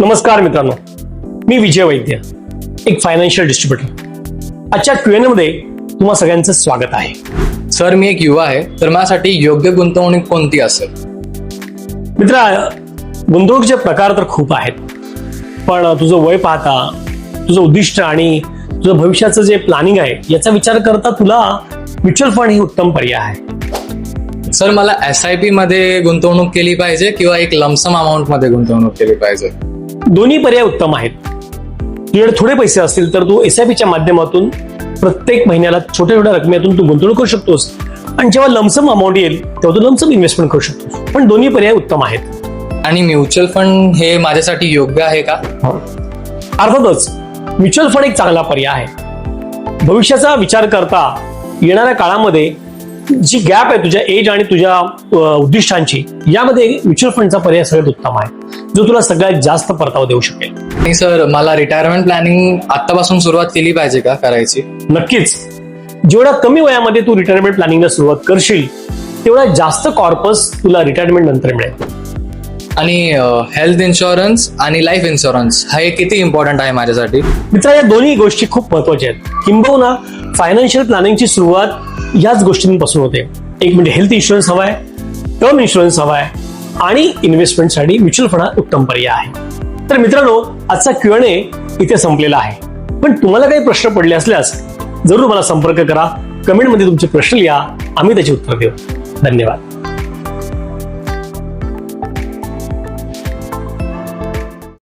नमस्कार मित्रांनो, मी विजय वैद्य, एक फायनान्शियल डिस्ट्रीब्युटर. आजच्या Q&A मध्ये तुम्हा सगळ्यांचं स्वागत आहे. सर, मी एक युवा आहे, तर माझ्यासाठी योग्य गुंतवणूक कोणती असेल? मित्रा, गुंतवणुकीचे प्रकार तर खूप आहेत, पण तुझं वय पाहता, तुझं उद्दिष्ट आणि तुझं भविष्याचं जे प्लॅनिंग आहे याचा विचार करता तुला म्युच्युअल फंड ही उत्तम पर्याय आहे. सर, मला SIP मध्ये गुंतवणूक केली पाहिजे किंवा एक लमसम अमाऊंट मध्ये गुंतवणूक केली पाहिजे? दोन्ही पर्याय उत्तम आहेत. तुझ्याकडे थोडे पैसे असतील तर तू SIPच्या माध्यमातून प्रत्येक महिन्याला छोट्या छोट्या रकमेतून तू गुंतवणूक करू शकतोस, आणि जेव्हा लमसम अमाऊंट येईल तेव्हा तू लमसम इन्व्हेस्टमेंट करू शकतोस. पण दोन्ही पर्याय उत्तम आहेत. आणि म्युच्युअल फंड हे माझ्यासाठी योग्य आहे का? अर्थातच म्युच्युअल फंड एक चांगला पर्याय आहे. भविष्याचा विचार करता येणाऱ्या काळामध्ये जी गॅप आहे तुझ्या एज आणि तुझ्या उद्दिष्टांची, यामध्ये म्युच्युअल फंडचा पर्याय सगळ्यात उत्तम आहे, जो तुला सगळ्यात जास्त परतावा देऊ शकेल. आणि सर, मला रिटायरमेंट प्लॅनिंग आतापासून सुरुवात केली पाहिजे का करायची? नक्कीच. जेवढा कमी वयामध्ये तू रिटायरमेंट प्लॅनिंगला सुरुवात करशील तेवढा जास्त कॉर्पस तुला रिटायरमेंट नंतर मिळेल. आणि हेल्थ इन्शुरन्स आणि लाईफ इन्शुरन्स हा एक किती इम्पॉर्टंट आहे माझ्यासाठी? मित्रा, या दोन्ही गोष्टी खूप महत्वाच्या आहेत. किंबहुना फायनान्शियल प्लॅनिंगची सुरुवात ह्याच गोष्टींपासून होते. एक म्हणजे हेल्थ इन्शुरन्स हवाय, टर्म इन्शुरन्स हवाय, आणि इन्व्हेस्टमेंटसाठी म्युच्युअल फंड हा उत्तम पर्याय आहे. तर मित्रांनो, आजचा Q&A इथे संपलेला आहे. पण तुम्हाला काही प्रश्न पडले असल्यास जरूर मला संपर्क करा. कमेंटमध्ये तुमचे प्रश्न लिहा, आम्ही त्याची उत्तर देऊ. धन्यवाद.